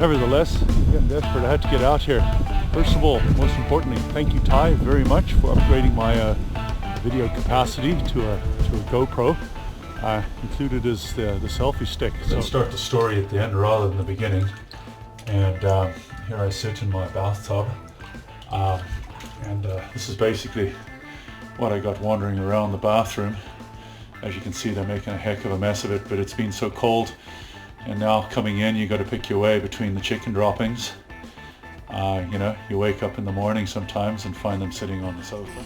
Nevertheless, I'm getting desperate. I had to get out here. First of all, most importantly, thank you, Ty, very much for upgrading my video capacity to a GoPro. Included is the selfie stick. So let's start the story at the end rather than the beginning. And here I sit in my bathtub. This is basically what I got wandering around the bathroom. As you can see, they're making a heck of a mess of it, but it's been so cold. And now coming in, you got to pick your way between the chicken droppings. You know, you wake up in the morning sometimes and find them sitting on the sofa.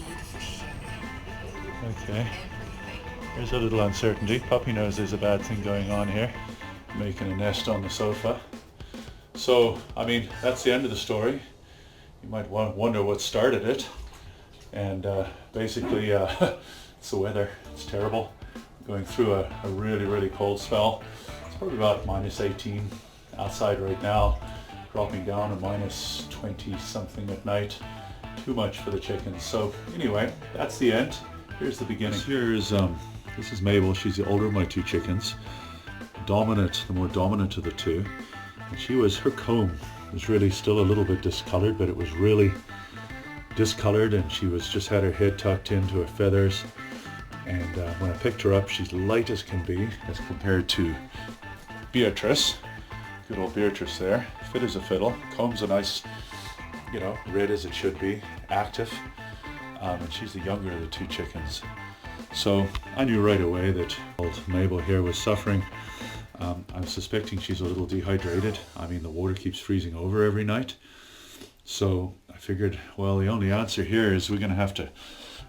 Okay, here's a little uncertainty. Puppy knows there's a bad thing going on here, making a nest on the sofa. So, I mean, that's the end of the story. You might wonder what started it. And basically, it's the weather. It's terrible. Going through a really, really cold spell. It's probably about minus 18 outside right now, dropping down to minus 20 something at night. Too much for the chickens. So anyway, that's the end. Here's the beginning. This is Mabel. She's the older of my two chickens. Dominant, the more dominant of the two. And her comb was really still a little bit discolored, but it was really discolored, and she just had her head tucked into her feathers. And when I picked her up, she's light as can be as compared to Beatrice. Good old Beatrice there, fit as a fiddle. Comb's a nice, you know, red as it should be, active. And she's the younger of the two chickens. So I knew right away that old Mabel here was suffering. I'm suspecting she's a little dehydrated. I mean, the water keeps freezing over every night. So I figured, well, the only answer here is we're going to have to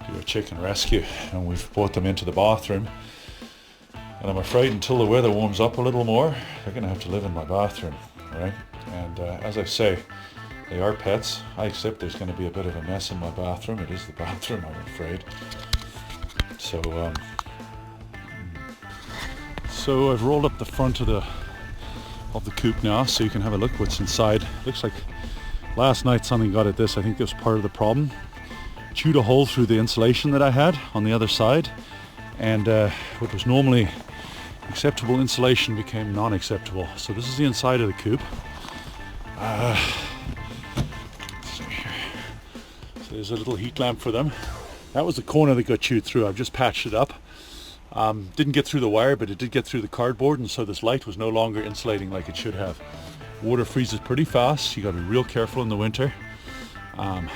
do a chicken rescue. And we've brought them into the bathroom. And I'm afraid until the weather warms up a little more, they're going to have to live in my bathroom, right? And as I say, they are pets. I accept there's going to be a bit of a mess in my bathroom. It is the bathroom, I'm afraid. So I've rolled up the front of the coop now, so you can have a look what's inside. Looks like last night something got at this. I think this was part of the problem. Chewed a hole through the insulation that I had on the other side, and what was normally acceptable insulation became non-acceptable. So this is the inside of the coop. Let's see here. So there's a little heat lamp for them. That was the corner that got chewed through. I've just patched it up. Didn't get through the wire, but it did get through the cardboard, and so this light was no longer insulating like it should have. Water freezes pretty fast. You got to be real careful in the winter. I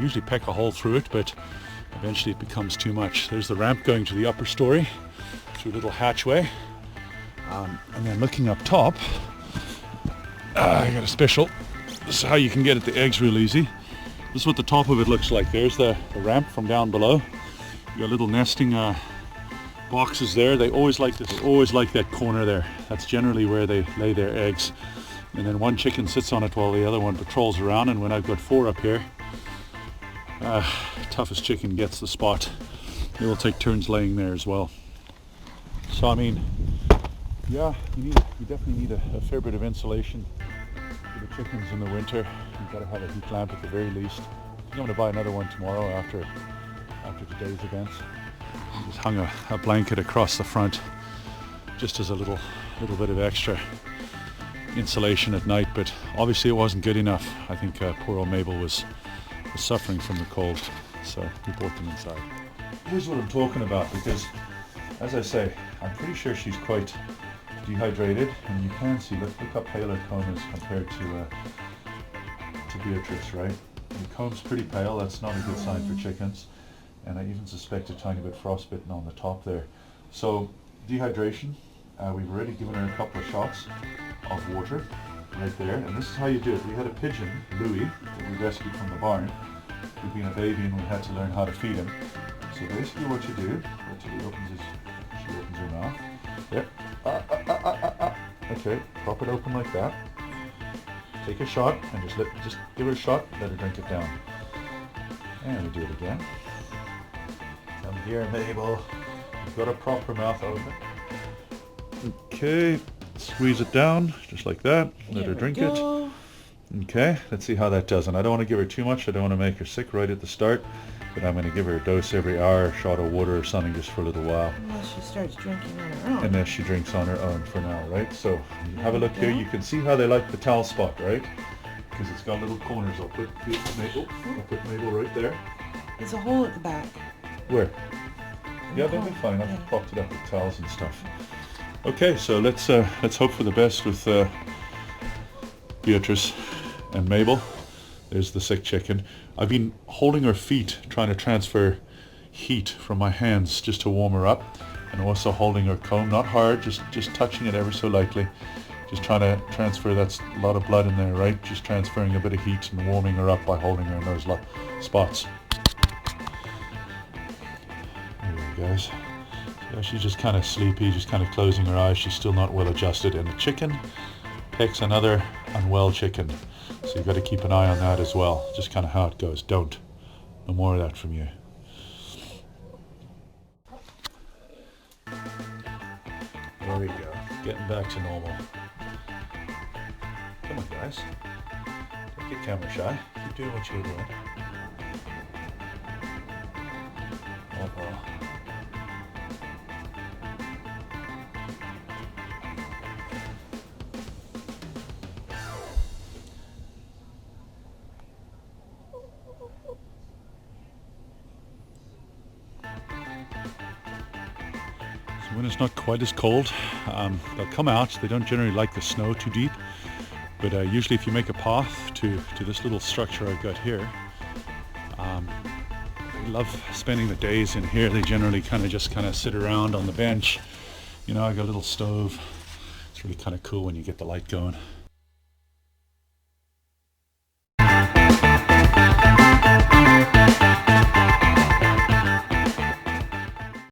usually peck a hole through it, but eventually it becomes too much. There's the ramp going to the upper story through a little hatchway. And then looking up top, I got a special. This is how you can get at the eggs real easy. This is what the top of it looks like. There's the ramp from down below. You got little nesting boxes there. They always like this. They always like that corner there. That's generally where they lay their eggs. And then one chicken sits on it while the other one patrols around. And when I've got 4 up here, toughest chicken gets the spot. They will take turns laying there as well. So I mean, yeah, you definitely need a fair bit of insulation for the chickens in the winter. You've got to have a heat lamp at the very least. I think I'm going to buy another one tomorrow after today's events. I just hung a blanket across the front just as a little bit of extra insulation at night, but obviously it wasn't good enough. I think poor old Mabel was suffering from the cold, so we brought them inside. Here's what I'm talking about, because as I say, I'm pretty sure she's quite dehydrated, and you can see, look how pale her comb is compared to Beatrice, right? The comb's pretty pale. That's not a good sign for chickens, and I even suspect a tiny bit frostbitten on the top there. So dehydration, we've already given her a couple of shots of water right there, and this is how you do it. We had a pigeon, Louis, that we rescued from the barn. He'd been a baby and we had to learn how to feed him. So basically what you do, she opens her mouth. Yep. Okay, prop it open like that. Take a shot and just give her a shot, let her drink it down. And we do it again. Come here, Mabel. You've got to prop her mouth open. Okay, squeeze it down, just like that. Let her drink it. Okay, let's see how that does. And I don't want to give her too much. I don't want to make her sick right at the start. But I'm going to give her a dose every hour, a shot of water or something just for a little while. Unless she starts drinking on her own. Unless she drinks on her own for now, right? So have a look here. You can see how they like the towel spot, right? Because it's got little corners. I'll put Mabel right there. There's a hole at the back. Where? Yeah, they'll be fine. I've propped it up with towels and stuff. Okay, so let's hope for the best with Beatrice and Mabel. There's the sick chicken. I've been holding her feet, trying to transfer heat from my hands just to warm her up, and also holding her comb, not hard, just touching it ever so lightly, just trying to transfer. That's a lot of blood in there, right? Just transferring a bit of heat and warming her up by holding her in those spots. There we go, guys. So she's just kind of sleepy, just kind of closing her eyes. She's still not well adjusted, and the chicken pecks another unwell chicken. So you've got to keep an eye on that as well. Just kind of how it goes. No more of that from you. There we go. Getting back to normal. Come on, guys. Don't get camera shy. Keep doing what you were doing. Uh-oh. When it's not quite as cold, they'll come out. They don't generally like the snow too deep, but usually if you make a path to this little structure I've got here, they love spending the days in here. They generally kind of sit around on the bench. You know, I got a little stove. It's really kind of cool when you get the light going.